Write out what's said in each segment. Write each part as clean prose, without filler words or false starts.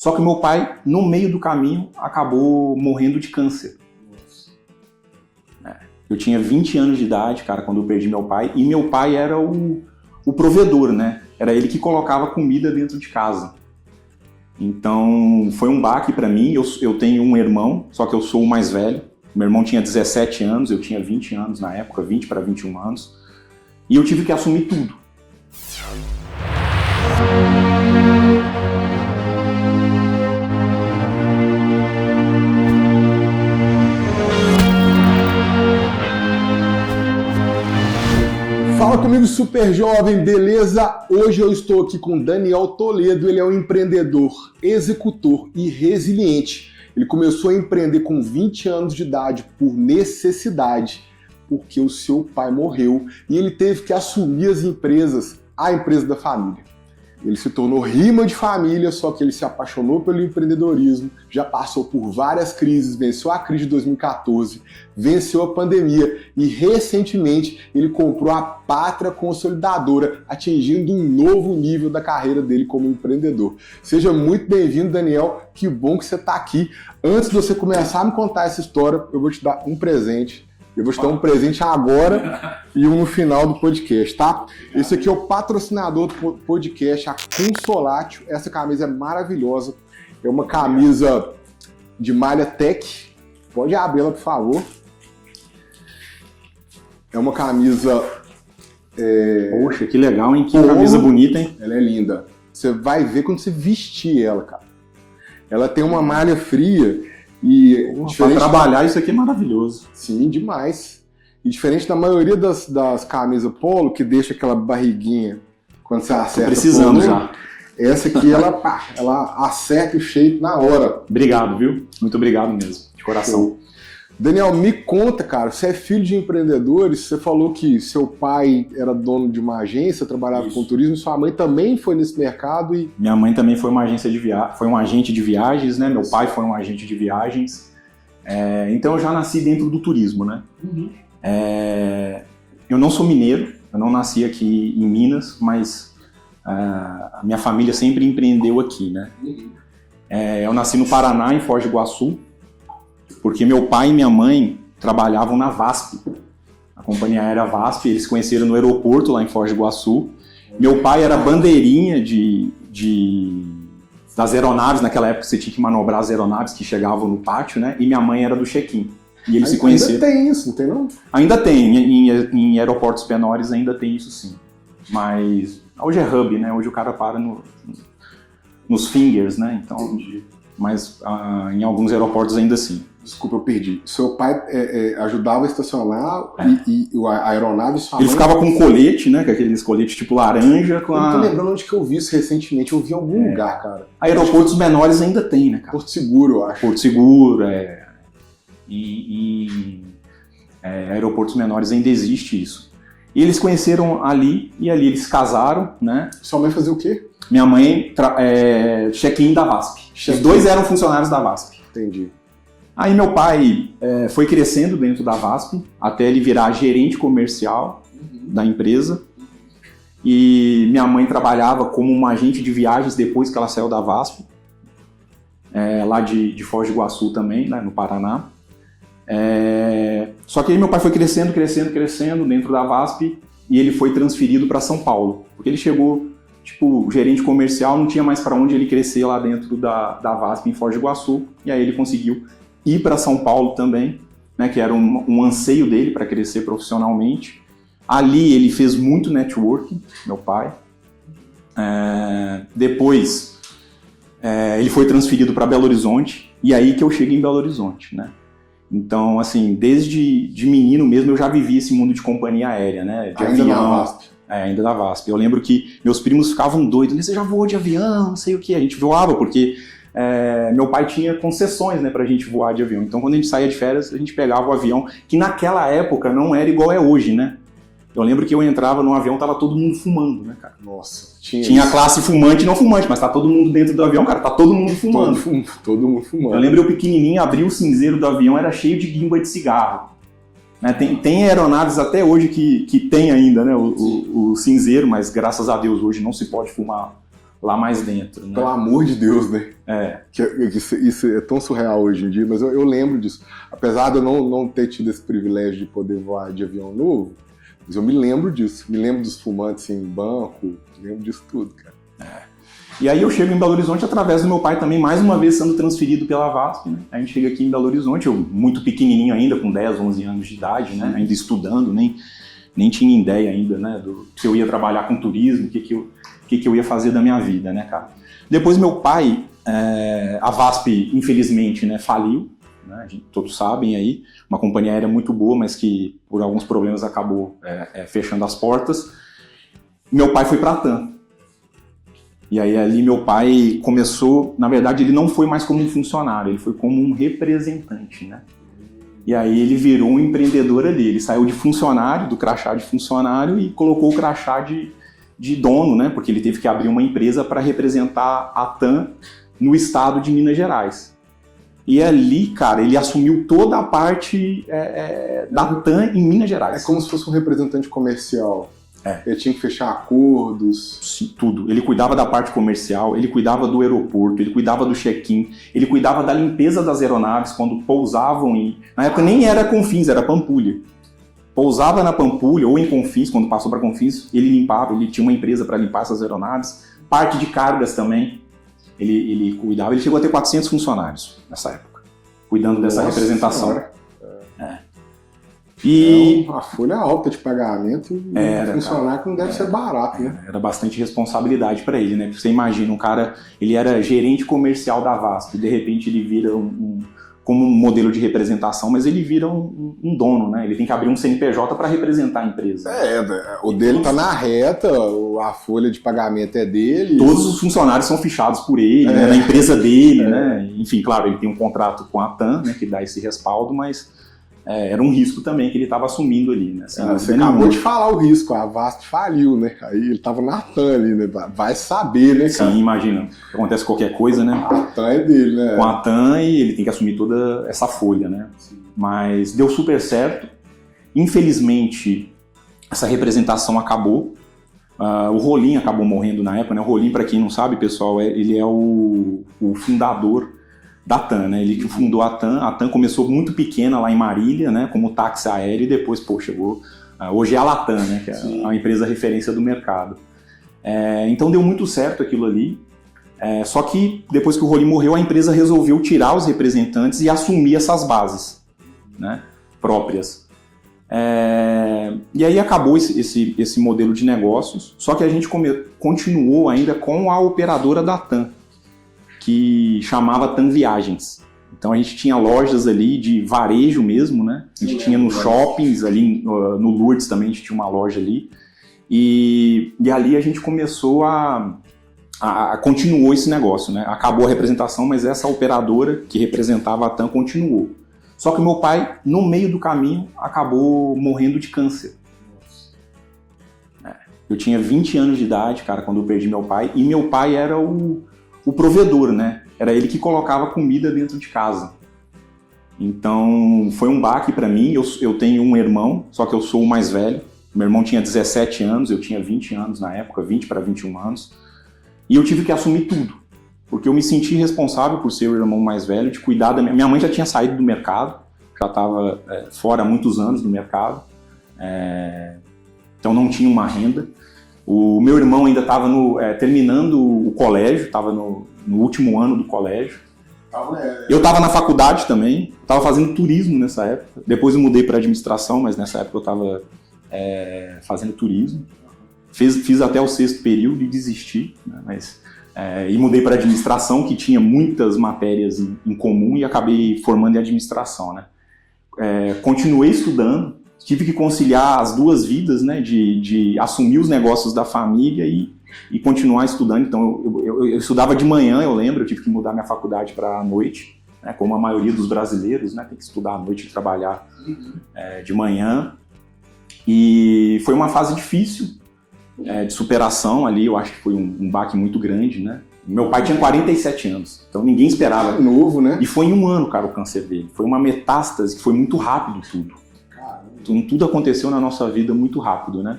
Só que meu pai, no meio do caminho, acabou morrendo de câncer. Eu tinha 20 anos de idade, cara, quando eu perdi meu pai, e meu pai era o provedor, né? Era ele que colocava comida dentro de casa. Então, foi um baque pra mim. Eu tenho um irmão, só que eu sou o mais velho. Meu irmão tinha 17 anos, eu tinha 20 anos na época, 20 para 21 anos. E eu tive que assumir tudo. Fala comigo, super jovem, beleza? Hoje eu estou aqui com Daniel Toledo. Ele é um empreendedor, executor e resiliente. Ele começou a empreender com 20 anos de idade por necessidade, porque o seu pai morreu e ele teve que assumir a empresa da família. Ele se tornou rima de família, só que ele se apaixonou pelo empreendedorismo, já passou por várias crises, venceu a crise de 2014, venceu a pandemia e recentemente ele comprou a Pátria Consolidadora, atingindo um novo nível da carreira dele como empreendedor. Seja muito bem-vindo, Daniel, que bom que você está aqui. Antes de você começar a me contar essa história, eu vou te dar um presente. Eu vou te dar um presente agora e um no final do podcast, tá? Esse aqui é o patrocinador do podcast, a Consolatio. Essa camisa é maravilhosa. É uma camisa de malha tech. Pode abri-la, por favor. É uma camisa... Poxa, que legal, hein? Que camisa bonita, hein? Ela é linda. Você vai ver quando você vestir ela, cara. Ela tem uma malha fria... E para trabalhar isso aqui é maravilhoso. Sim, demais. E diferente da maioria das camisas polo, que deixa aquela barriguinha quando você acerta. Tô precisando já. Essa aqui, ela acerta o shape na hora. Obrigado, viu? Muito obrigado mesmo, de coração. Show. Daniel, me conta, cara, você é filho de empreendedores, você falou que seu pai era dono de uma agência, trabalhava com turismo, sua mãe também foi nesse mercado e... Minha mãe também foi uma agente de viagens, né? Meu pai foi um agente de viagens. Então eu já nasci dentro do turismo, né? Uhum. Eu não sou mineiro, eu não nasci aqui em Minas, mas a minha família sempre empreendeu aqui, né? Uhum. Eu nasci no Paraná, em Foz do Iguaçu, porque meu pai e minha mãe trabalhavam na VASP, a companhia aérea VASP, eles se conheceram no aeroporto lá em Foz do Iguaçu. Meu pai era bandeirinha das aeronaves, naquela época você tinha que manobrar as aeronaves que chegavam no pátio, né? E minha mãe era do check-in. E eles se conheceram. Ainda tem isso, não tem não? Ainda tem, em aeroportos menores ainda tem isso sim. Mas hoje é hub, né? Hoje o cara para nos fingers, né? Então, entendi. Mas em alguns aeroportos ainda assim. Desculpa, eu perdi. Seu pai ajudava a estacionar e a aeronave sua Ele mãe... ficava com um colete, né? Com aqueles coletes tipo laranja. Eu não tô lembrando onde que eu vi isso recentemente. Eu vi em algum lugar, cara. Aeroportos menores ainda tem, né, cara? Porto Seguro, eu acho. Porto Seguro, aeroportos menores ainda existe isso. E eles conheceram ali, e ali eles casaram, né? Sua mãe fazia o quê? Minha mãe, check-in da VASP. Os dois eram funcionários da VASP. Entendi. Aí meu pai foi crescendo dentro da VASP, até ele virar gerente comercial da empresa. E minha mãe trabalhava como uma agente de viagens depois que ela saiu da VASP, lá de Foz do Iguaçu também, né, no Paraná. Só que aí meu pai foi crescendo dentro da VASP e ele foi transferido para São Paulo, porque ele chegou... Tipo, gerente comercial, não tinha mais para onde ele crescer lá dentro da VASP em Foz do Iguaçu, e aí ele conseguiu ir para São Paulo também, né, que era um anseio dele para crescer profissionalmente. Ali ele fez muito networking, meu pai. Depois ele foi transferido para Belo Horizonte, e aí que eu cheguei em Belo Horizonte, né? Então, assim, desde de menino mesmo eu já vivi esse mundo de companhia aérea, né? De ainda avião. Na VASP. Ainda da VASP. Eu lembro que meus primos ficavam doidos. Você já voou de avião, não sei o que. A gente voava porque meu pai tinha concessões, né, pra gente voar de avião. Então quando a gente saía de férias, a gente pegava o avião, que naquela época não era igual é hoje, né? Eu lembro que eu entrava no avião, tava todo mundo fumando, né, cara? Nossa. Tinha a classe fumante e não fumante, mas tá todo mundo dentro do avião, cara, tá todo mundo fumando. Todo mundo fumando. Eu lembro eu pequenininho, abri o cinzeiro do avião, era cheio de guimba de cigarro. Né, tem aeronaves até hoje que tem ainda, né, o cinzeiro, mas graças a Deus hoje não se pode fumar lá mais dentro, né? Pelo amor de Deus, né? Isso é tão surreal hoje em dia, mas eu lembro disso. Apesar de eu não ter tido esse privilégio de poder voar de avião novo, mas eu me lembro disso. Me lembro dos fumantes em banco, me lembro disso tudo, cara. E aí eu chego em Belo Horizonte através do meu pai também, mais uma vez sendo transferido pela VASP, né? A gente chega aqui em Belo Horizonte, eu muito pequenininho ainda, com 10, 11 anos de idade, né? Ainda estudando, nem tinha ideia ainda, né? Do que eu ia trabalhar com turismo, o que eu ia fazer da minha vida, né, cara? Depois meu pai, a VASP, infelizmente, né, faliu, né? Todos sabem aí, uma companhia aérea muito boa, mas que por alguns problemas acabou fechando as portas. Meu pai foi para a TAM. E aí ali meu pai começou, na verdade ele não foi mais como um funcionário, ele foi como um representante, né? E aí ele virou um empreendedor ali, ele saiu de funcionário, do crachá de funcionário e colocou o crachá de dono, né? Porque ele teve que abrir uma empresa para representar a TAM no estado de Minas Gerais. E ali, cara, ele assumiu toda a parte da TAM em Minas Gerais. É como se fosse um representante comercial. Ele tinha que fechar acordos. Sim, tudo. Ele cuidava da parte comercial, ele cuidava do aeroporto, ele cuidava do check-in, ele cuidava da limpeza das aeronaves quando pousavam em... Na época nem era Confins, era Pampulha. Pousava na Pampulha ou em Confins, quando passou para Confins, ele limpava, ele tinha uma empresa para limpar essas aeronaves. Parte de cargas também, ele cuidava. Ele chegou a ter 400 funcionários nessa época, cuidando dessa representação. E a folha alta de pagamento e funcionário que não deve ser barato, né? Era bastante responsabilidade para ele, né? Você imagina, um cara, ele era gerente comercial da VASP, de repente ele vira como um modelo de representação, mas ele vira um dono, né? Ele tem que abrir um CNPJ para representar a empresa. O dele tá na reta, a folha de pagamento é dele. Todos os funcionários são fichados por ele, né? Na empresa dele, né? Enfim, claro, ele tem um contrato com a TAM, né? Que dá esse respaldo, mas era um risco também que ele estava assumindo ali, né? Você acabou de falar o risco, a VASP faliu, né? Aí ele tava na TAM ali, né? Vai saber, né, cara? Sim, imagina. Acontece qualquer coisa, né? A TAM é dele, né? Com a TAM e ele tem que assumir toda essa folha, né? Sim. Mas deu super certo. Infelizmente, essa representação acabou. O Rolim acabou morrendo na época, né? O Rolim, para quem não sabe, pessoal, ele é o fundador da TAM, né? Ele que fundou a TAM começou muito pequena lá em Marília, né? Como táxi aéreo, e depois, chegou... hoje é a Latam, né? Que é uma empresa referência do mercado. Então deu muito certo aquilo ali, só que depois que o Rolim morreu, a empresa resolveu tirar os representantes e assumir essas bases, né? Próprias. E aí acabou esse modelo de negócios, só que a gente continuou ainda com a operadora da TAM, que chamava TAM Viagens. Então a gente tinha lojas ali de varejo mesmo, né? A gente tinha nos shoppings, ali no Lourdes também a gente tinha uma loja ali. E ali a gente começou continuou esse negócio, né? Acabou a representação, mas essa operadora que representava a TAM continuou. Só que meu pai, no meio do caminho, acabou morrendo de câncer. Eu tinha 20 anos de idade, cara, quando eu perdi meu pai, e meu pai era o provedor, né? Era ele que colocava comida dentro de casa. Então, foi um baque para mim. Eu tenho um irmão, só que eu sou o mais velho. Meu irmão tinha 17 anos, eu tinha 20 anos na época, 20 para 21 anos. E eu tive que assumir tudo, porque eu me senti responsável por ser o irmão mais velho, de cuidar da minha mãe já tinha saído do mercado, já estava fora há muitos anos do mercado, então não tinha uma renda. O meu irmão ainda estava terminando o colégio, estava no último ano do colégio. Eu estava na faculdade também, estava fazendo turismo nessa época. Depois eu mudei para administração, mas nessa época eu estava fazendo turismo. Fiz até o 6º período e desisti, né? E mudei para administração, que tinha muitas matérias em comum, e acabei formando em administração, né? Continuei estudando. Tive que conciliar as duas vidas, né, de assumir os negócios da família e continuar estudando. Então eu estudava de manhã, eu lembro, eu tive que mudar minha faculdade para a noite, né, como a maioria dos brasileiros, né, tem que estudar à noite e trabalhar de manhã. E foi uma fase difícil de superação ali, eu acho que foi um baque muito grande, né. Meu pai tinha 47 anos, então ninguém esperava. Novo, né? E foi em um ano, cara, o câncer dele. Foi uma metástase que foi muito rápido tudo. Tudo aconteceu na nossa vida muito rápido, né?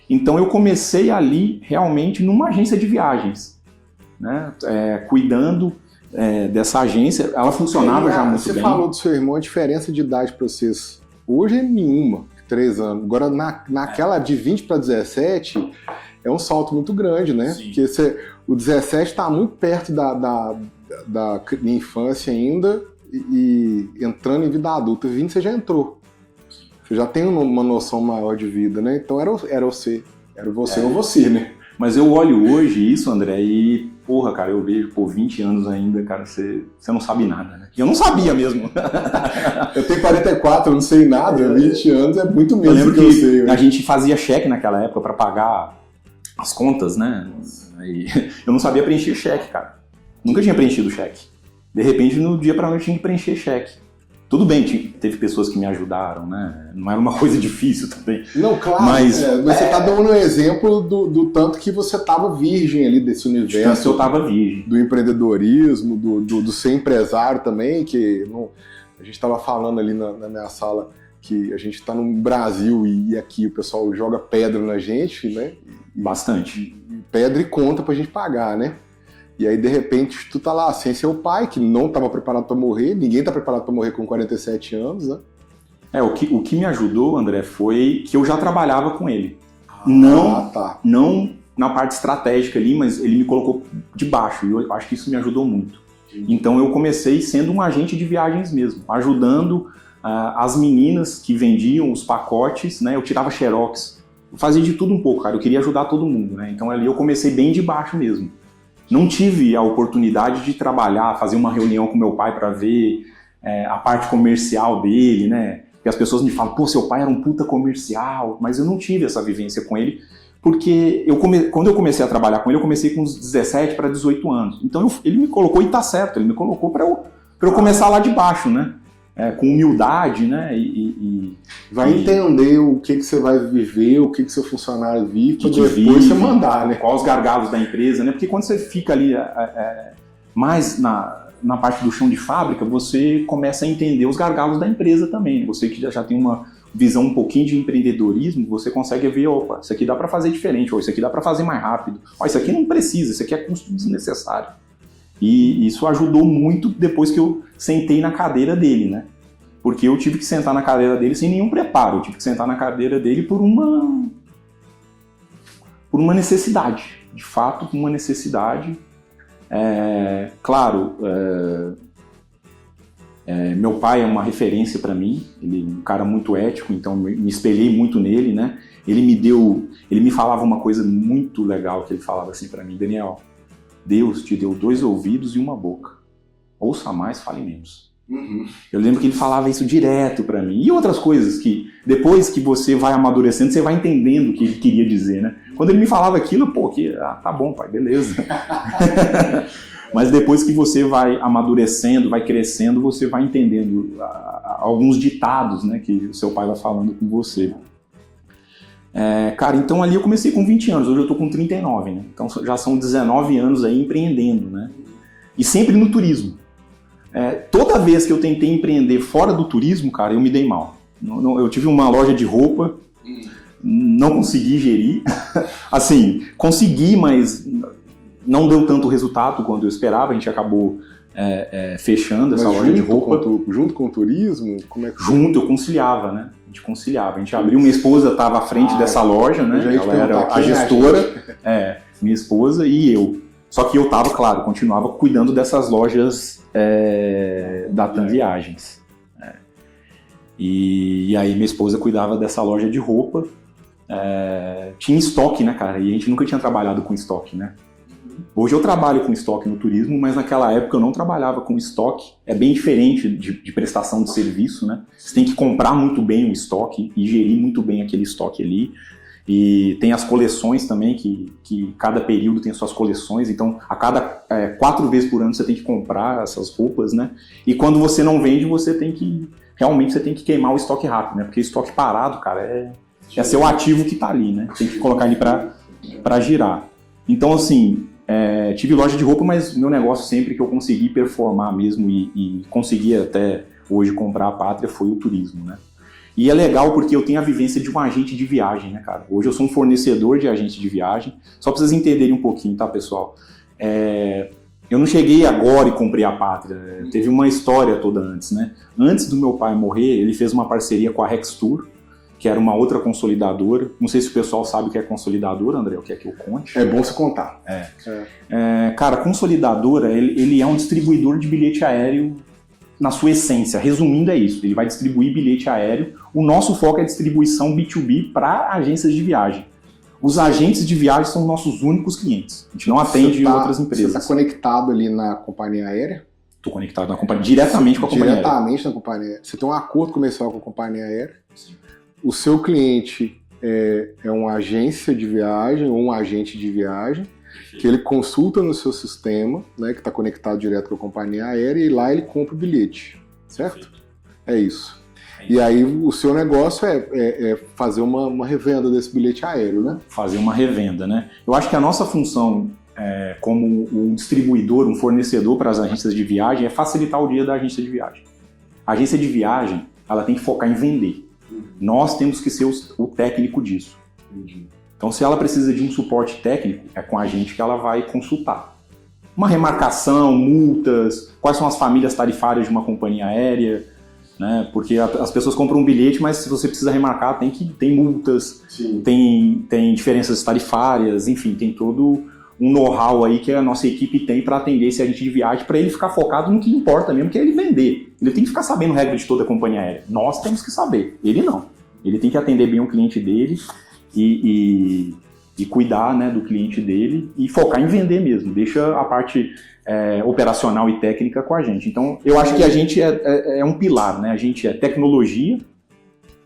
Então eu comecei ali realmente numa agência de viagens. né, cuidando dessa agência. Ela funcionava já muito bem. Você falou do seu irmão, a diferença de idade para vocês hoje é nenhuma, 3 anos. Agora, naquela de 20 para 17, é um salto muito grande, né? Sim. Porque o 17 está muito perto da minha infância ainda e entrando em vida adulta. 20 você já entrou. Você já tem uma noção maior de vida, né? Então era você. Era você ou você, né? Mas eu olho hoje isso, André, e, porra, cara, eu vejo, 20 anos ainda, cara, você não sabe nada, né? Eu não sabia mesmo. Eu tenho 44, eu não sei nada, 20 anos é muito menos. Eu lembro que eu sei, a gente fazia cheque naquela época para pagar as contas, né? E eu não sabia preencher cheque, cara. Nunca tinha preenchido cheque. De repente, no dia pra noite, eu tinha que preencher cheque. Tudo bem, teve pessoas que me ajudaram, né? Não era uma coisa difícil também. Não, claro, mas você está dando um exemplo do tanto que você estava virgem ali desse universo. Eu estava virgem. Do empreendedorismo, do ser empresário também, que a gente estava falando ali na minha sala que a gente está no Brasil e aqui o pessoal joga pedra na gente, né? Bastante. Pedra e conta pra gente pagar, né? E aí, de repente, tu tá lá sem seu pai, que não estava preparado para morrer, ninguém tá preparado para morrer com 47 anos, né? O que me ajudou, André, foi que eu já trabalhava com ele. Não na parte estratégica ali, mas ele me colocou de baixo, e eu acho que isso me ajudou muito. Então eu comecei sendo um agente de viagens mesmo, ajudando as meninas que vendiam os pacotes, né? Eu tirava xerox, eu fazia de tudo um pouco, cara, eu queria ajudar todo mundo, né? Então ali eu comecei bem de baixo mesmo. Não tive a oportunidade de trabalhar, fazer uma reunião com meu pai para ver a parte comercial dele, né? Porque as pessoas me falam, pô, seu pai era um puta comercial, mas eu não tive essa vivência com ele, porque quando eu comecei a trabalhar com ele, eu comecei com uns 17 para 18 anos. Então ele me colocou, e tá certo, ele me colocou para eu começar lá de baixo, né? Com humildade, né? Vai entender o que você vai viver, o que seu funcionário vive, para depois você mandar, né? Quais os gargalos da empresa, né? Porque quando você fica ali mais na parte do chão de fábrica, você começa a entender os gargalos da empresa também. Você que já tem uma visão um pouquinho de empreendedorismo, você consegue ver, opa, isso aqui dá para fazer diferente, ou isso aqui dá para fazer mais rápido, ou isso aqui não precisa, isso aqui é custo desnecessário. E isso ajudou muito depois que eu sentei na cadeira dele, né? Porque eu tive que sentar na cadeira dele sem nenhum preparo, eu tive que sentar na cadeira dele por uma necessidade, de fato, uma necessidade. Claro, meu pai é uma referência para mim, ele é um cara muito ético, então me espelhei muito nele, né? Ele me falava uma coisa muito legal, que ele falava assim para mim: Daniel, Deus te deu 2 ouvidos e uma boca. Ouça mais, fale menos. Uhum. Eu lembro que ele falava isso direto pra mim. E outras coisas que, depois que você vai amadurecendo, você vai entendendo o que ele queria dizer, né? Quando ele me falava aquilo, tá bom, pai, beleza. Mas depois que você vai amadurecendo, vai crescendo, você vai entendendo alguns ditados, né, que o seu pai vai falando com você. Cara, então ali eu comecei com 20 anos, hoje eu tô com 39, né? Então já são 19 anos aí empreendendo, né? E sempre no turismo. Toda vez que eu tentei empreender fora do turismo, cara, eu me dei mal. Eu tive uma loja de roupa, não consegui gerir. Assim, consegui, mas não deu tanto resultado quanto eu esperava. A gente acabou fechando essa loja de roupa. Junto com o turismo? Como é que junto, eu conciliava, né? A gente conciliava. A gente abriu, minha esposa estava à frente dessa loja, né? Ela era a gestora, minha esposa e eu. Só que eu estava, claro, continuava cuidando dessas lojas da TAM Viagens. E aí minha esposa cuidava dessa loja de roupa. Tinha estoque, né, cara? E a gente nunca tinha trabalhado com estoque, né? Hoje eu trabalho com estoque no turismo, mas naquela época eu não trabalhava com estoque. É bem diferente de prestação de serviço, né? Você tem que comprar muito bem o estoque e gerir muito bem aquele estoque ali. E tem as coleções também, que cada período tem suas coleções. Então, a cada 4 vezes por ano você tem que comprar essas roupas, né? E quando você não vende, realmente você tem que queimar o estoque rápido, né? Porque estoque parado, cara, é seu ativo que tá ali, né? Tem que colocar ele para girar. Então, assim, tive loja de roupa, mas meu negócio sempre que eu consegui performar mesmo e consegui até hoje comprar a pátria foi o turismo, né? E é legal porque eu tenho a vivência de um agente de viagem, né, cara? Hoje eu sou um fornecedor de agente de viagem. Só pra vocês entenderem um pouquinho, tá, pessoal? Eu não cheguei agora e comprei a Pátria, teve uma história toda antes, né? Antes do meu pai morrer, ele fez uma parceria com a Rextur, que era uma outra consolidadora. Não sei se o pessoal sabe o que é consolidadora, André, o que é que eu conte? É bom você contar. Cara, consolidadora, ele é um distribuidor de bilhete aéreo na sua essência. Resumindo, é isso. Ele vai distribuir bilhete aéreo. O nosso foco é distribuição B2B para agências de viagem. Os agentes de viagem são nossos únicos clientes. A gente não atende outras empresas. Você está conectado ali na companhia aérea? Estou conectado na companhia, diretamente com a companhia aérea. Diretamente na companhia aérea. Você tem um acordo comercial com a companhia aérea. Sim. O seu cliente é uma agência de viagem ou um agente de viagem que ele consulta no seu sistema, né, que está conectado direto com a companhia aérea, e lá ele compra o bilhete, certo? É isso. E aí o seu negócio é fazer uma revenda desse bilhete aéreo, né? Fazer uma revenda, né? Eu acho que a nossa função como um distribuidor, um fornecedor para as agências de viagem é facilitar o dia da agência de viagem. A agência de viagem, ela tem que focar em vender. Nós temos que ser o técnico disso. Então, se ela precisa de um suporte técnico, é com a gente que ela vai consultar. Uma remarcação, multas, quais são as famílias tarifárias de uma companhia aérea, né? Porque as pessoas compram um bilhete, mas se você precisa remarcar, tem multas, tem diferenças tarifárias, enfim, tem todo um know-how aí que a nossa equipe tem para atender esse agente de viagem, para ele ficar focado no que importa mesmo, que é ele vender. Ele tem que ficar sabendo regra de toda a companhia aérea. Nós temos que saber, ele não. Ele tem que atender bem o cliente dele e cuidar, né, do cliente dele e focar em vender mesmo. Deixa a parte operacional e técnica com a gente. Então, eu acho que a gente é um pilar, né? A gente é tecnologia,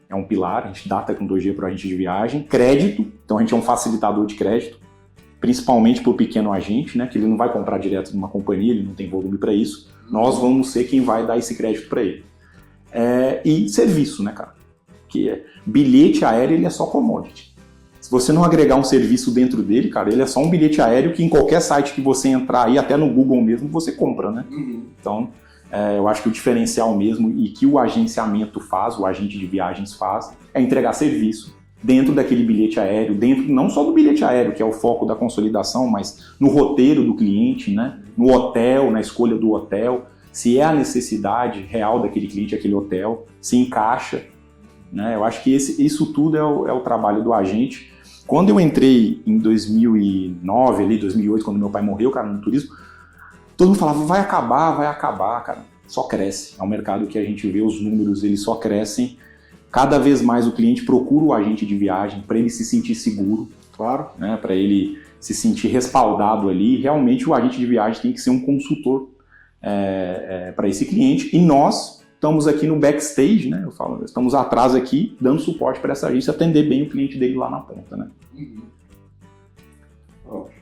é um pilar, a gente dá tecnologia para o agente de viagem, crédito, então a gente é um facilitador de crédito, principalmente para o pequeno agente, né, que ele não vai comprar direto de uma companhia, ele não tem volume para isso. Nós vamos ser quem vai dar esse crédito para ele. E serviço, né, cara? Que bilhete aéreo, ele é só commodity. Se você não agregar um serviço dentro dele, cara, ele é só um bilhete aéreo que em qualquer site que você entrar aí, até no Google mesmo, você compra, né? Então, eu acho que o diferencial mesmo e que o agenciamento faz, o agente de viagens faz, é entregar serviço dentro daquele bilhete aéreo, dentro não só do bilhete aéreo, que é o foco da consolidação, mas no roteiro do cliente, né? No hotel, na escolha do hotel, se é a necessidade real daquele cliente, aquele hotel, se encaixa, né? Eu acho que isso tudo é o trabalho do agente. Quando eu entrei em 2009, ali, 2008, quando meu pai morreu, cara, no turismo, todo mundo falava, vai acabar, cara. Só cresce. É um mercado que a gente vê os números, eles só crescem. Cada vez mais o cliente procura o agente de viagem para ele se sentir seguro, claro, né? Para ele se sentir respaldado ali. Realmente o agente de viagem tem que ser um consultor para esse cliente. E nós estamos aqui no backstage, né? Eu falo, estamos atrás aqui, dando suporte para essa agência atender bem o cliente dele lá na ponta, né?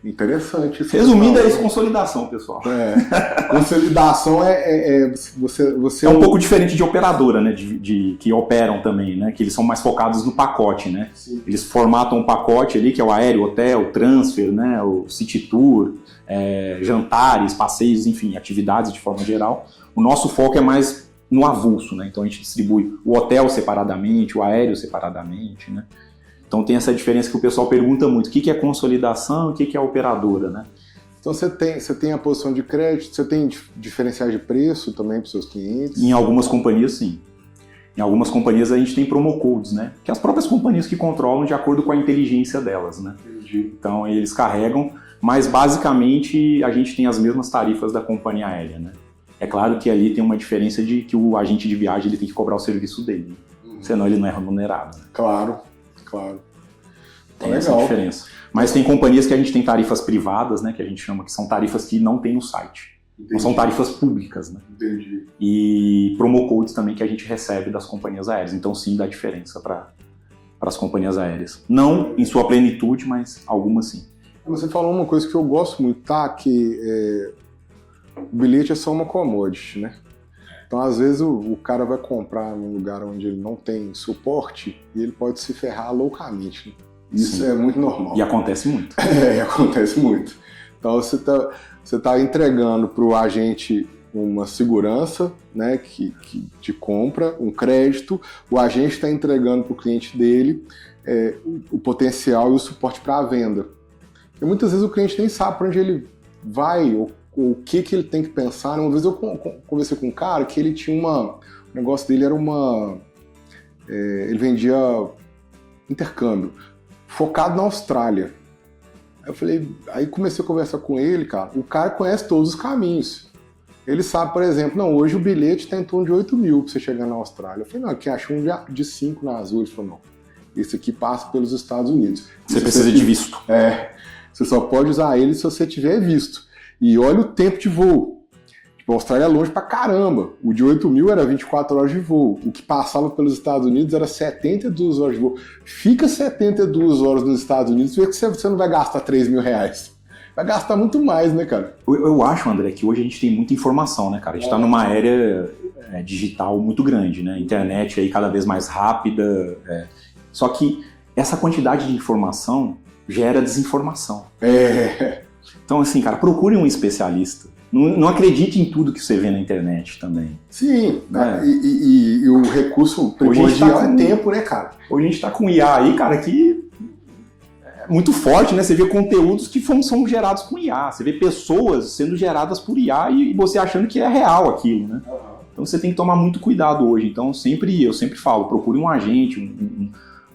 Interessante. Resumindo, é isso, consolidação, pessoal. Consolidação você é um pouco diferente de operadora, né? Que operam também, né? Que eles são mais focados no pacote, né? Sim. Eles formatam um pacote ali, que é o aéreo, hotel, transfer, né? O city tour, jantares, passeios, enfim, atividades de forma geral. O nosso foco é mais no avulso, né? Então a gente distribui o hotel separadamente, o aéreo separadamente, né? Então tem essa diferença que o pessoal pergunta muito, o que é consolidação, o que é operadora, né? Então você tem a posição de crédito, você tem diferenciais de preço também para os seus clientes? Em algumas companhias, sim. Em algumas companhias a gente tem promo codes, né? Que as próprias companhias que controlam de acordo com a inteligência delas, né? Entendi. Então eles carregam, mas basicamente a gente tem as mesmas tarifas da companhia aérea, né? É claro que ali tem uma diferença de que o agente de viagem ele tem que cobrar o serviço dele, senão ele não é remunerado. Né? Claro. Tem essa diferença. Mas tem companhias que a gente tem tarifas privadas, né, que a gente chama que são tarifas que não tem no site. Entendi. Não são tarifas públicas, né? Entendi. E promo codes também que a gente recebe das companhias aéreas. Então sim, dá diferença para as companhias aéreas. Não em sua plenitude, mas algumas sim. Você falou uma coisa que eu gosto muito, tá? Que o bilhete é só uma commodity, né? Então, às vezes, o cara vai comprar num lugar onde ele não tem suporte e ele pode se ferrar loucamente. Né? Isso Sim. É muito normal. E acontece muito. Acontece muito. Então, você tá entregando para o agente uma segurança, né, de compra, um crédito. O agente está entregando para o cliente dele o potencial e o suporte para a venda. E muitas vezes o cliente nem sabe para onde ele vai, o que ele tem que pensar. Uma vez eu conversei com um cara que ele tinha o negócio dele era ele vendia intercâmbio, focado na Austrália. Aí comecei a conversar com ele, cara, o cara conhece todos os caminhos. Ele sabe, por exemplo, não, hoje o bilhete está em torno de 8 mil para você chegar na Austrália. Eu falei, não, aqui achou um de 5 na Azul. Ele falou, não, esse aqui passa pelos Estados Unidos. Você precisa de visto. Você só pode usar ele se você tiver visto. E olha o tempo de voo. Tipo, a Austrália é longe pra caramba. O de 8 mil era 24 horas de voo. O que passava pelos Estados Unidos era 72 horas de voo. Fica 72 horas nos Estados Unidos, vê que você não vai gastar 3 mil reais. Vai gastar muito mais, né, cara? Eu acho, André, que hoje a gente tem muita informação, né, cara? A gente tá numa era digital muito grande, né? Internet aí cada vez mais rápida. Só que essa quantidade de informação gera desinformação. Então, assim, cara, procure um especialista. Não acredite em tudo que você vê na internet também. Sim, e o recurso primordial é tempo, né, cara? Hoje a gente tá com IA aí, cara, que é muito forte, né? Você vê conteúdos que são gerados com IA. Você vê pessoas sendo geradas por IA e você achando que é real aquilo, né? Então você tem que tomar muito cuidado hoje. Então eu sempre falo, procure um agente,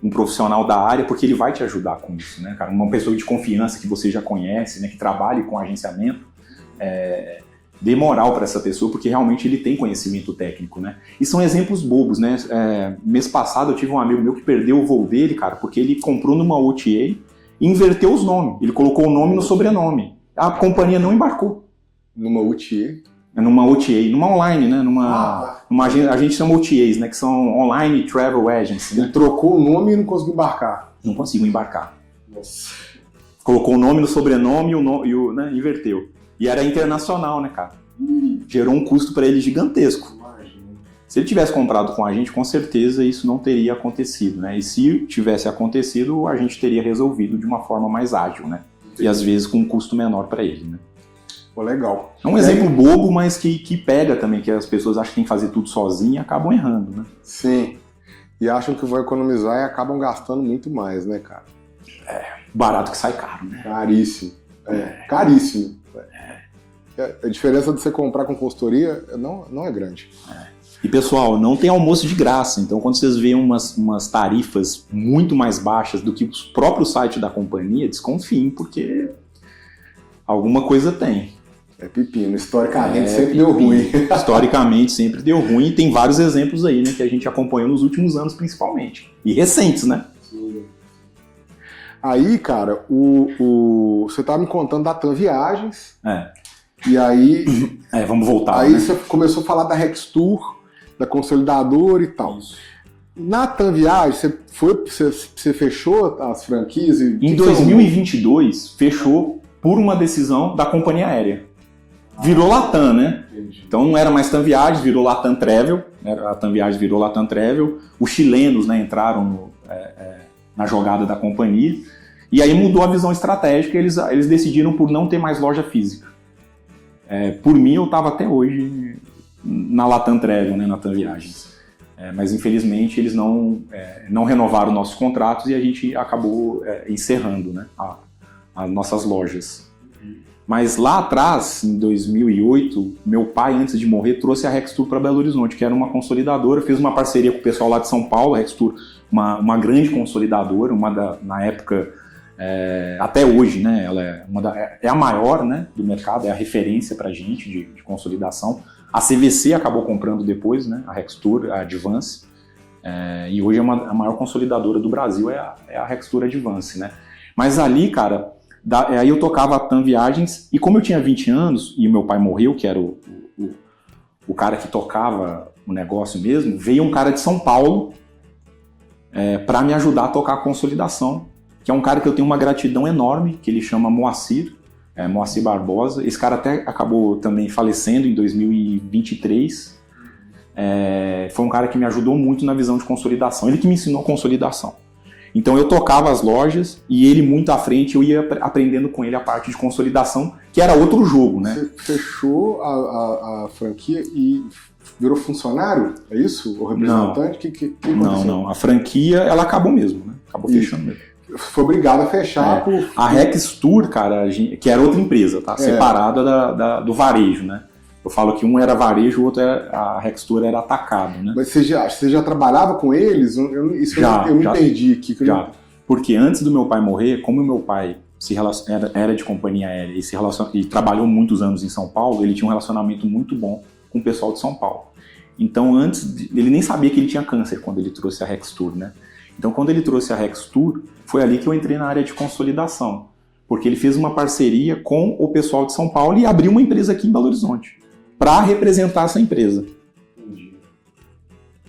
um profissional da área, porque ele vai te ajudar com isso, né, cara? Uma pessoa de confiança que você já conhece, né, que trabalhe com agenciamento, dê moral para essa pessoa, porque realmente ele tem conhecimento técnico, né? E são exemplos bobos, né? Mês passado eu tive um amigo meu que perdeu o voo dele, cara, porque ele comprou numa OTA e inverteu os nomes. Ele colocou o nome no sobrenome. A companhia não embarcou. Numa OTA? Numa OTA, numa online, né? A gente chama OTAs, né? Que são Online Travel Agency. Ele trocou o nome e não conseguiu embarcar. Não conseguiu embarcar. Nossa. Colocou o nome no sobrenome né? Inverteu. E era internacional, né, cara? Gerou um custo para ele gigantesco. Imagina. Se ele tivesse comprado com a gente, com certeza isso não teria acontecido, né? E se tivesse acontecido, a gente teria resolvido de uma forma mais ágil, né? E às vezes com um custo menor para ele, né? Pô, legal. É um exemplo bobo, mas que pega também, que as pessoas acham que tem que fazer tudo sozinho e acabam errando, né? Sim. E acham que vão economizar e acabam gastando muito mais, né, cara? Barato que sai caro, né? Caríssimo. Caríssimo. A diferença de você comprar com consultoria não é grande. E, pessoal, não tem almoço de graça. Então, quando vocês veem umas tarifas muito mais baixas do que o próprio site da companhia, desconfiem, porque alguma coisa tem. É pepino. Historicamente sempre deu ruim. Historicamente sempre deu ruim. E tem vários exemplos aí, né, que a gente acompanhou nos últimos anos, principalmente. E recentes, né? Sim. Aí, cara, você tava me contando da TAM Viagens. E aí... vamos voltar, aí, né? Você começou a falar da Rextour, da consolidadora e tal. Isso. Na TAM Viagens, você fechou as franquias? Em 2022, fechou por uma decisão da companhia aérea. Virou Latam, né? Entendi. Então não era mais TAM Viagens, virou Latam Travel. A TAM Viagens virou Latam Travel. Os chilenos, né, entraram na jogada da companhia. E aí mudou a visão estratégica, eles decidiram por não ter mais loja física. Por mim, eu estava até hoje na Latam Travel, né, na TAM Viagens. Mas infelizmente eles não renovaram nossos contratos e a gente acabou encerrando, né, as nossas lojas. Mas lá atrás, em 2008, meu pai, antes de morrer, trouxe a Rextour para Belo Horizonte, que era uma consolidadora, fez uma parceria com o pessoal lá de São Paulo, a Rextour, uma grande consolidadora, na época, até hoje, né, ela é a maior, né, do mercado, é a referência para a gente de consolidação. A CVC acabou comprando depois, né, a Rextour, a Advance, e hoje a maior consolidadora do Brasil é a Rextour Advance, né. Mas ali, cara, aí eu tocava a TAM Viagens, e como eu tinha 20 anos, e meu pai morreu, que era o cara que tocava o negócio mesmo, veio um cara de São Paulo para me ajudar a tocar a consolidação, que é um cara que eu tenho uma gratidão enorme, que ele chama Moacir Barbosa. Esse cara até acabou também falecendo em 2023. Foi um cara que me ajudou muito na visão de consolidação, ele que me ensinou consolidação. Então eu tocava as lojas e ele muito à frente, eu ia aprendendo com ele a parte de consolidação, que era outro jogo, né? Você fechou a franquia e virou funcionário? É isso? O representante? Não. A franquia, ela acabou mesmo, né? Acabou fechando mesmo. Foi obrigado a fechar. A Rex Tour, cara, que era outra empresa, tá? Separada do varejo, né? Eu falo que um era varejo, o outro a Rex Tour era atacado, né? Mas você já trabalhava com eles? Eu me perdi aqui. Já. Porque antes do meu pai morrer, como o meu pai era de companhia aérea e trabalhou muitos anos em São Paulo, ele tinha um relacionamento muito bom com o pessoal de São Paulo. Então, ele nem sabia que ele tinha câncer quando ele trouxe a Rex Tour, né? Então, quando ele trouxe a Rex Tour, foi ali que eu entrei na área de consolidação, porque ele fez uma parceria com o pessoal de São Paulo e abriu uma empresa aqui em Belo Horizonte, para representar essa empresa.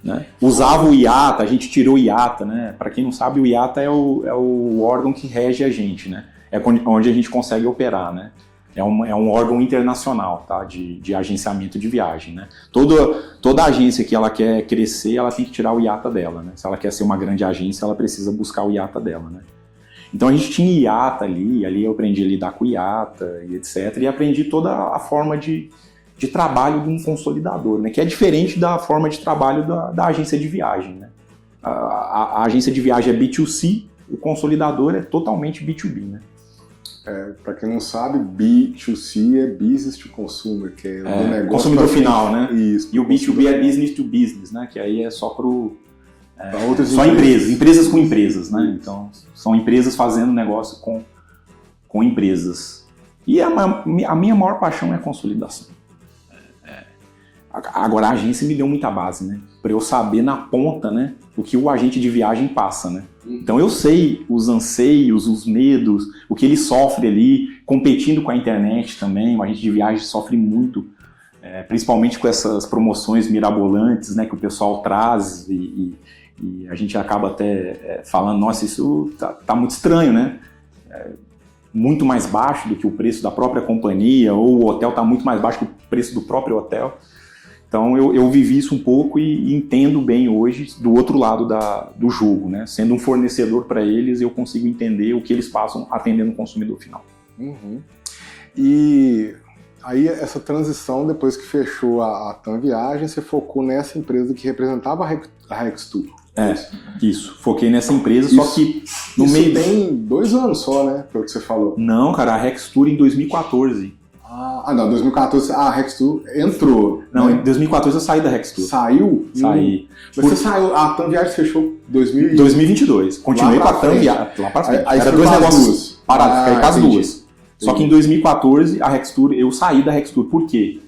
Né? Usava o IATA, a gente tirou o IATA, né? Para quem não sabe, o IATA é o órgão que rege a gente, né? É onde a gente consegue operar, né? É um órgão internacional, tá? De agenciamento de viagem, né? Toda agência que ela quer crescer, ela tem que tirar o IATA dela, né? Se ela quer ser uma grande agência, ela precisa buscar o IATA dela, né? Então a gente tinha IATA ali eu aprendi a lidar com o IATA e etc. E aprendi toda a forma de trabalho de um consolidador, né? Que é diferente da forma de trabalho da agência de viagem, né? A agência de viagem é B2C, o consolidador é totalmente B2B, né? Para quem não sabe, B2C é Business to Consumer, que é o negócio consumidor final, né? Isso, e o B2B é Business to Business, né? Que aí é só outras só empresas com empresas, né? Então, são empresas fazendo negócio com empresas. E a minha maior paixão é a consolidação. Agora, a agência me deu muita base, né? Para eu saber na ponta, né? O que o agente de viagem passa, né? Então eu sei os anseios, os medos, o que ele sofre ali, competindo com a internet também. O agente de viagem sofre muito, principalmente com essas promoções mirabolantes, né? Que o pessoal traz e a gente acaba até falando, nossa, isso tá muito estranho, né? Muito mais baixo do que o preço da própria companhia, ou o hotel tá muito mais baixo que o preço do próprio hotel. Então eu vivi isso um pouco e entendo bem hoje do outro lado do jogo, né? Sendo um fornecedor para eles, eu consigo entender o que eles passam atendendo o consumidor final. Uhum. E aí essa transição, depois que fechou a TAM Viagem, você focou nessa empresa que representava a Rex Tour. Isso. Foquei nessa empresa, só que no meio... tem 2 anos só, né? Pelo que você falou. Não, cara, a Rex Tour em 2014. Não, 2014 a Rex Tour entrou. Não, em 2014 eu saí da Rex Tour. Saiu? Saí. Mas você saiu, a TAM Viagem fechou em 2022. Continuei com a TAM Viagem. Lá pra frente. Aí era 2 negócios parados, fiquei com as duas. Só que em 2014 a Rex Tour, eu saí da Rex Tour. Por quê?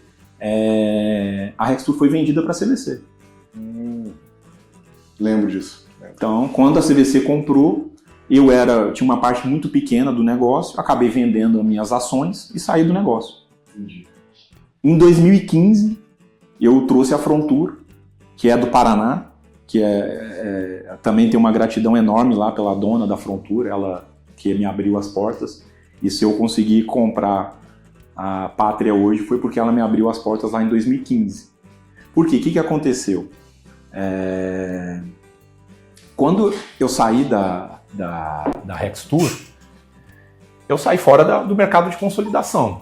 A Rex Tour foi vendida para a CVC. Lembro disso. Então, quando a CVC comprou, tinha uma parte muito pequena do negócio, acabei vendendo as minhas ações e saí do negócio. Entendi. Em 2015, eu trouxe a Frontour, que é do Paraná, que também tem uma gratidão enorme lá pela dona da Frontour, ela que me abriu as portas. E se eu conseguir comprar a Pátria hoje foi porque ela me abriu as portas lá em 2015. Por quê? O que aconteceu? Quando eu saí da Rex Tour, eu saí fora do mercado de consolidação.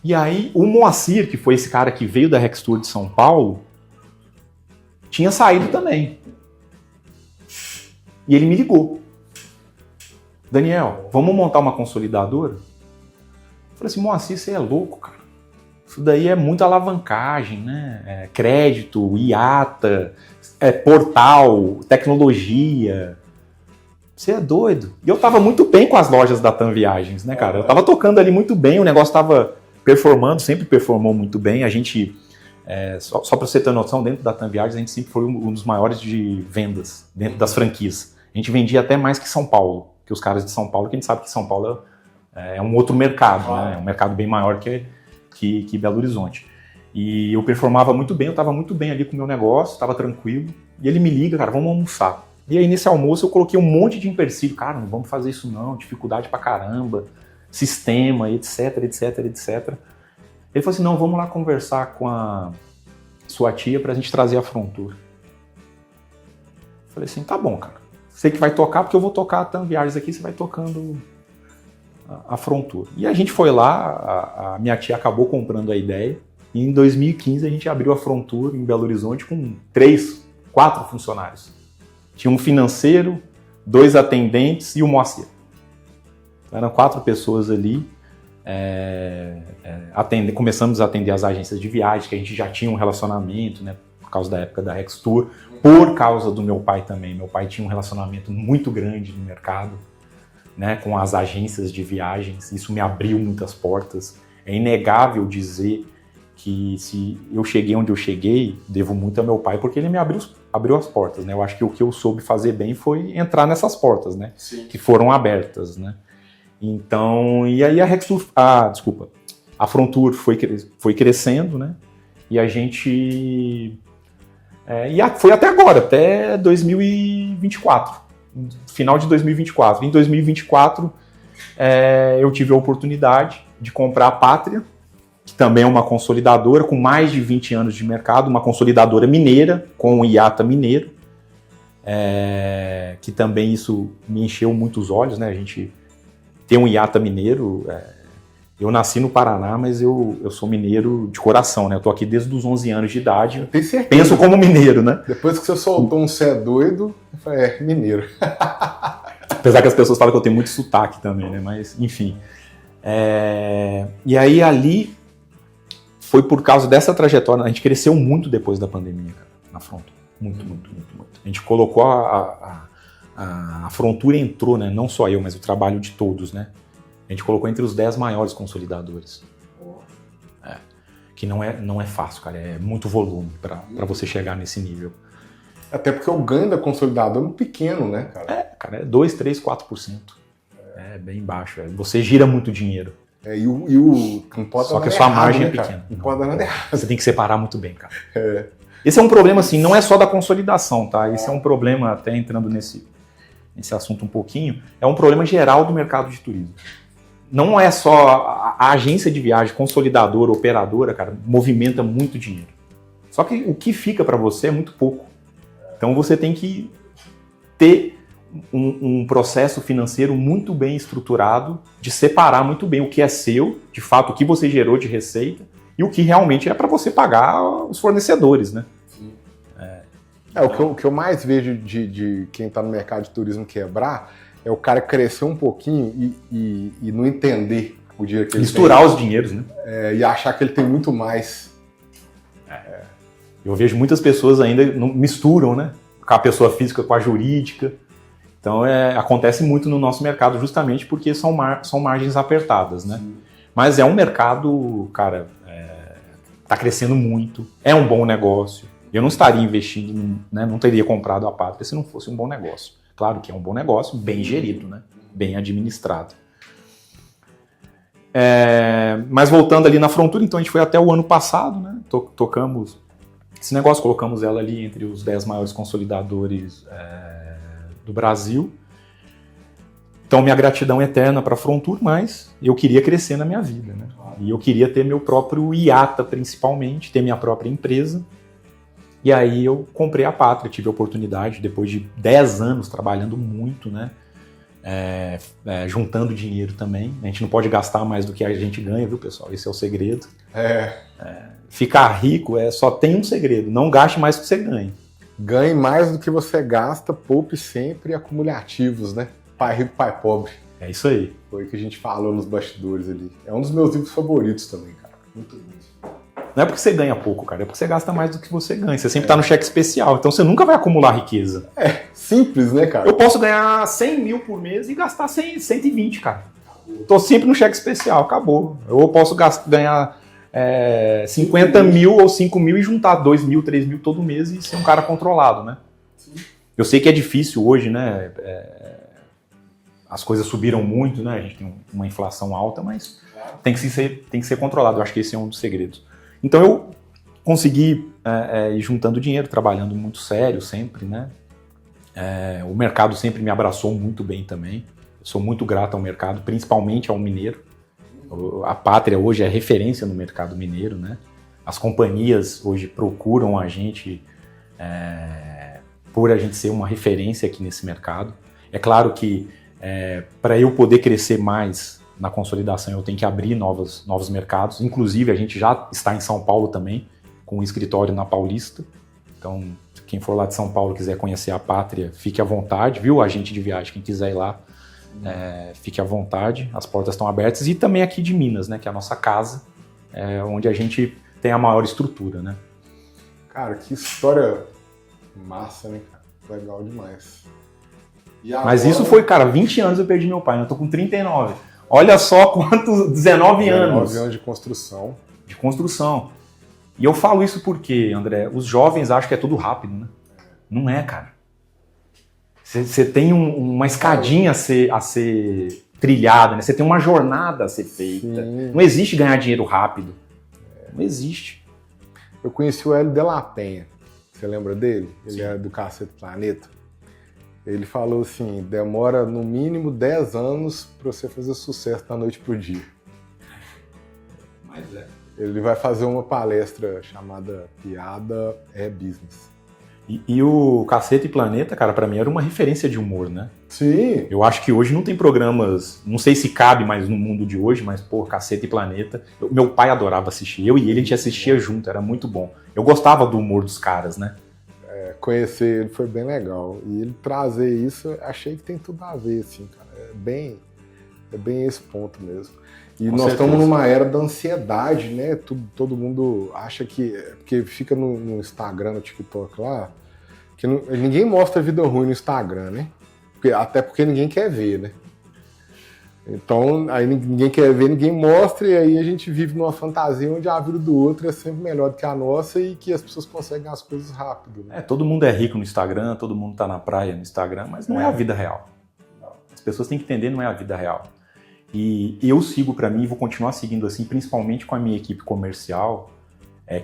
E aí o Moacir, que foi esse cara que veio da Rex Tour de São Paulo, tinha saído também. E ele me ligou. Daniel, vamos montar uma consolidadora? Eu falei assim, Moacir, você é louco, cara. Isso daí é muita alavancagem, né? Crédito, IATA, portal, tecnologia. Você é doido. E eu tava muito bem com as lojas da TAM Viagens, né, cara? Eu tava tocando ali muito bem, o negócio tava performando, sempre performou muito bem. A gente, só pra você ter noção, dentro da TAM Viagens, a gente sempre foi um dos maiores de vendas dentro das franquias. A gente vendia até mais que São Paulo, que os caras de São Paulo, que a gente sabe que São Paulo é um outro mercado, né? É um mercado bem maior que Belo Horizonte. E eu performava muito bem, eu estava muito bem ali com o meu negócio, estava tranquilo. E ele me liga, cara, vamos almoçar. E aí nesse almoço eu coloquei um monte de empecilho. Cara, não vamos fazer isso não, dificuldade pra caramba, sistema, etc, etc, etc. Ele falou assim, não, vamos lá conversar com a sua tia pra gente trazer a Frontour. Eu falei assim, tá bom, cara. Você que vai tocar, porque eu vou tocar a TAM Viagens aqui, você vai tocando a Frontour. E a gente foi lá, a minha tia acabou comprando a ideia, e em 2015 a gente abriu a Frontour em Belo Horizonte com 3, 4 funcionários. Tinha um financeiro, 2 atendentes e o Moacir. Eram 4 pessoas ali. Começamos a atender as agências de viagem, que a gente já tinha um relacionamento, né, por causa da época da Rex Tour, por causa do meu pai também. Meu pai tinha um relacionamento muito grande no mercado, né, com as agências de viagens. Isso me abriu muitas portas. É inegável dizer que se eu cheguei onde eu cheguei, devo muito ao meu pai, porque ele me abriu as portas, né? Eu acho que o que eu soube fazer bem foi entrar nessas portas, né? Sim. Que foram abertas, né? Então, e aí a Rex Tour, a Frontour foi crescendo, né? E a gente... foi até agora, até 2024, final de 2024. Em 2024, eu tive a oportunidade de comprar a Pátria, que também é uma consolidadora com mais de 20 anos de mercado, uma consolidadora mineira, com o IATA mineiro, que também isso me encheu muito os olhos, né? A gente tem um IATA mineiro. Eu nasci no Paraná, mas eu sou mineiro de coração, né? Eu tô aqui desde os 11 anos de idade. Tem certeza. Penso como mineiro, né? Depois que você soltou um "cê é doido", eu falei, mineiro. Apesar que as pessoas falam que eu tenho muito sotaque também, né? Mas, enfim. E aí, ali, foi por causa dessa trajetória. A gente cresceu muito depois da pandemia, cara, na Frontour. Muito. A gente colocou a Frontour entrou, né? Não só eu, mas o trabalho de todos, né? A gente colocou entre os 10 maiores consolidadores. Que não é fácil, cara. É muito volume para você chegar nesse nível. Até porque o ganho da consolidadora é muito pequeno, né, cara? Cara, é 2, 3, 4%. É bem baixo. Você gira muito dinheiro. Só que a sua margem é pequena. Não pode dar nada errado. Você tem que separar muito bem, cara. Esse é um problema, assim, não é só da consolidação, tá? Esse é um problema, até entrando nesse assunto um pouquinho, é um problema geral do mercado de turismo. Não é só a agência de viagem, consolidadora, operadora, cara, movimenta muito dinheiro. Só que o que fica para você é muito pouco. Então você tem que ter um processo financeiro muito bem estruturado, de separar muito bem o que é seu, de fato, o que você gerou de receita, e o que realmente é para você pagar os fornecedores, né? Sim. O que eu mais vejo de quem está no mercado de turismo quebrar é o cara crescer um pouquinho e não entender o dinheiro que ele misturar os dinheiros, né? E achar que ele tem muito mais. Eu vejo muitas pessoas ainda não misturam, né? Com a pessoa física com a jurídica. Então, acontece muito no nosso mercado justamente porque são margens apertadas, né? Sim. Mas é um mercado, cara, tá crescendo muito, é um bom negócio. Eu não estaria investindo, né? Não teria comprado a Pátria se não fosse um bom negócio. Claro que é um bom negócio, bem gerido, né? Bem administrado. Mas voltando ali na Frontour, então a gente foi até o ano passado, né? Tocamos esse negócio, colocamos ela ali entre os 10 maiores consolidadores do Brasil. Então minha gratidão eterna para a Frontour, mas eu queria crescer na minha vida, né? E eu queria ter meu próprio IATA, principalmente, ter minha própria empresa. E aí eu comprei a Pátria, tive a oportunidade, depois de 10 anos trabalhando muito, né? Juntando dinheiro também. A gente não pode gastar mais do que a gente ganha, viu, pessoal? Esse é o segredo. Ficar rico só tem um segredo, não gaste mais do que você ganha. Ganhe mais do que você gasta, poupe sempre, acumule ativos, né? Pai rico, pai pobre. É isso aí. Foi o que a gente falou nos bastidores ali. É um dos meus livros favoritos também, cara. Muito bom. Não é porque você ganha pouco, cara, é porque você gasta mais do que você ganha. Você sempre tá no cheque especial, então você nunca vai acumular riqueza. Simples, né, cara? Eu posso ganhar 100 mil por mês e gastar 120, cara. Tô sempre no cheque especial, acabou. Eu posso ganhar 50 mil ou 5 mil e juntar 2 mil, 3 mil todo mês e ser um cara controlado, né? Sim. Eu sei que é difícil hoje, né? As coisas subiram muito, né? A gente tem uma inflação alta, mas tem que ser controlado. Eu acho que esse é um dos segredos. Então eu consegui ir juntando dinheiro, trabalhando muito sério sempre, né? O mercado sempre me abraçou muito bem também. Eu sou muito grato ao mercado, principalmente ao mineiro. A Pátria hoje é referência no mercado mineiro, né? As companhias hoje procuram a gente por a gente ser uma referência aqui nesse mercado. É claro que para eu poder crescer mais na consolidação eu tenho que abrir novos mercados. Inclusive a gente já está em São Paulo também, com um escritório na Paulista. Então quem for lá de São Paulo quiser conhecer a pátria, fique à vontade, viu? Agente de viagem, quem quiser ir lá, fique à vontade, as portas estão abertas. E também aqui de Minas, né? Que é a nossa casa, onde a gente tem a maior estrutura, né? Cara, que história massa, né, cara? Legal demais. Mas isso foi, cara, 20 anos eu perdi meu pai, né? Eu tô com 39. Olha só quantos, 19 anos. 19 anos de construção. De construção. E eu falo isso porque, André, os jovens acham que é tudo rápido, né? Não é, cara. Você tem uma escadinha a ser trilhada, né? Você tem uma jornada a ser feita. Sim. Não existe ganhar dinheiro rápido. Não existe. Eu conheci o Hélio de la Penha. Você lembra dele? Ele era do Cacete Planeta. Ele falou assim, demora no mínimo 10 anos para você fazer sucesso da noite pro dia. Mas Ele vai fazer uma palestra chamada Piada é Business. E o Cacete Planeta, cara, pra mim era uma referência de humor, né? Sim. Eu acho que hoje não tem programas, não sei se cabe mais no mundo de hoje, mas, pô, Cacete Planeta. Meu pai adorava assistir, eu e ele a gente assistia junto, era muito bom. Eu gostava do humor dos caras, né? Conhecer ele foi bem legal. E ele trazer isso, achei que tem tudo a ver, assim, cara. É bem esse ponto mesmo. E nós estamos numa era da ansiedade, né? Todo mundo acha que... Porque fica no Instagram, no TikTok lá, que ninguém mostra vida ruim no Instagram, né? Até porque ninguém quer ver, né? Então, aí ninguém quer ver, ninguém mostra, e aí a gente vive numa fantasia onde a vida do outro é sempre melhor do que a nossa e que as pessoas conseguem as coisas rápido. Né? Todo mundo é rico no Instagram, todo mundo tá na praia no Instagram, mas não é a vida real. As pessoas têm que entender, não é a vida real. E eu sigo para mim, vou continuar seguindo assim, principalmente com a minha equipe comercial,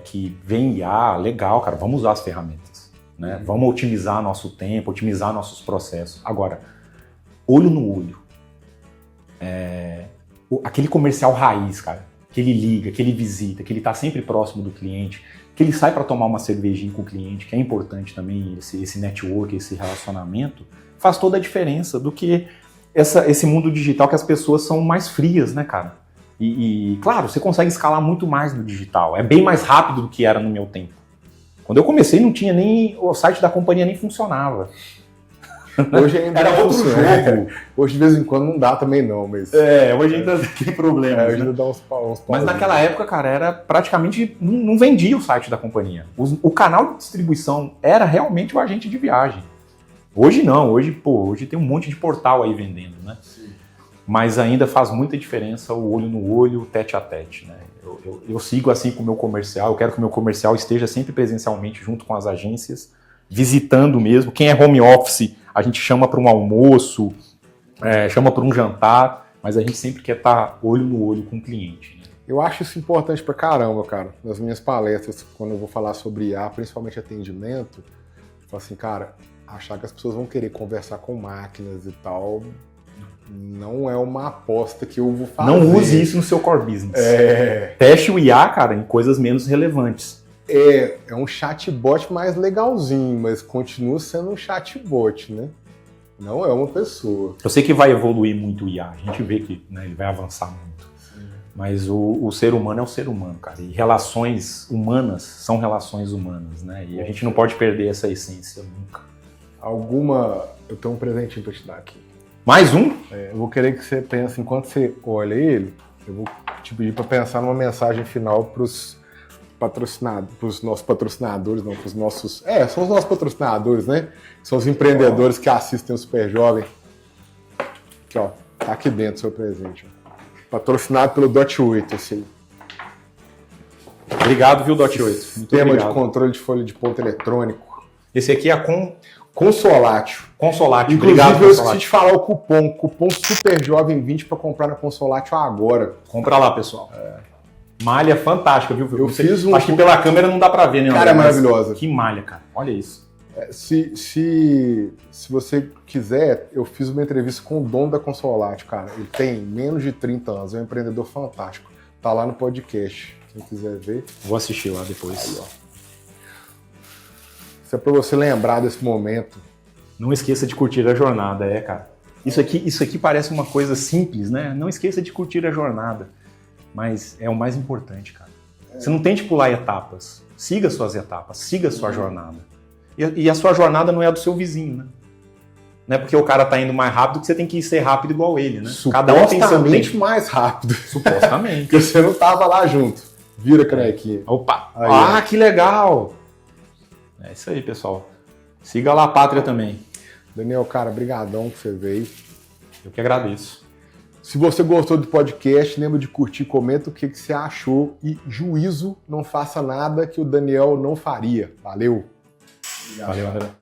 que vem legal, cara, vamos usar as ferramentas, né? Vamos otimizar nosso tempo, otimizar nossos processos. Agora, olho no olho. Aquele comercial raiz, cara, que ele liga, que ele visita, que ele tá sempre próximo do cliente, que ele sai para tomar uma cervejinha com o cliente, que é importante também, esse network, esse relacionamento, faz toda a diferença do que esse mundo digital que as pessoas são mais frias, né, cara? E claro, você consegue escalar muito mais no digital, é bem mais rápido do que era no meu tempo. Quando eu comecei, não tinha nem... O site da companhia nem funcionava. Hoje ainda era outro jogo. Hoje, de vez em quando, não dá também não, mas... hoje ainda tem problema. Hoje ainda dá uns mas naquela época, cara, era praticamente... Não vendia o site da companhia. O canal de distribuição era realmente o agente de viagem. Hoje não. Hoje tem um monte de portal aí vendendo, né? Sim. Mas ainda faz muita diferença o olho no olho, o tete a tete, né? Eu sigo assim com o meu comercial. Eu quero que o meu comercial esteja sempre presencialmente junto com as agências, visitando mesmo. Quem é home office, a gente chama para um almoço, chama para um jantar, mas a gente sempre quer estar olho no olho com o cliente. Né? Eu acho isso importante pra caramba, cara. Nas minhas palestras, quando eu vou falar sobre IA, principalmente atendimento, eu falo assim, cara, achar que as pessoas vão querer conversar com máquinas e tal, não é uma aposta que eu vou fazer. Não use isso no seu core business. Teste o IA, cara, em coisas menos relevantes. É um chatbot mais legalzinho, mas continua sendo um chatbot, né? Não é uma pessoa. Eu sei que vai evoluir muito o IA, a gente vê que ele vai avançar muito. Sim. Mas o ser humano é o ser humano, cara. E relações humanas são relações humanas, né? E a gente não pode perder essa essência nunca. Eu tenho um presentinho pra te dar aqui. Mais um? Eu vou querer que você pense, enquanto você olha ele, eu vou te pedir pra pensar numa mensagem final pros nossos patrocinadores, não, pros nossos... são os nossos patrocinadores, né? São os empreendedores que assistem o Super Jovem. Aqui, ó, tá aqui dentro o seu presente. Ó. Patrocinado pelo Dot8, esse aí. Obrigado, viu, Dot8? Sistema de controle de folha de ponto eletrônico. Esse aqui é Consolatio. Consolatio. Inclusive, eu esqueci de falar o cupom SUPERJOVEM20 para comprar na Consolatio agora. Compra lá, pessoal. Malha fantástica, viu? Eu fiz Acho que pela câmera não dá pra ver, né? Cara, é maravilhosa. Que malha, cara. Olha isso. Se você quiser, eu fiz uma entrevista com o dono da Consolatio, cara. Ele tem menos de 30 anos, é um empreendedor fantástico. Tá lá no podcast, quem quiser ver. Vou assistir lá depois. Aí, ó. Isso é pra você lembrar desse momento. Não esqueça de curtir a jornada, cara. Isso aqui parece uma coisa simples, né? Não esqueça de curtir a jornada. Mas é o mais importante, cara. Você não tente pular etapas. Siga suas etapas, siga sua jornada. E a sua jornada não é a do seu vizinho, né? Não é porque o cara tá indo mais rápido que você tem que ser rápido igual ele, né? Cada um tem seu tempo mais rápido. Supostamente. Porque você não tava lá junto. Vira, canequinha. Opa! Aí, que legal! É isso aí, pessoal. Siga lá a Pátria também. Daniel, cara, brigadão que você veio. Eu que agradeço. Se você gostou do podcast, lembra de curtir, comenta o que você achou e juízo, não faça nada que o Daniel não faria. Valeu! Valeu, André.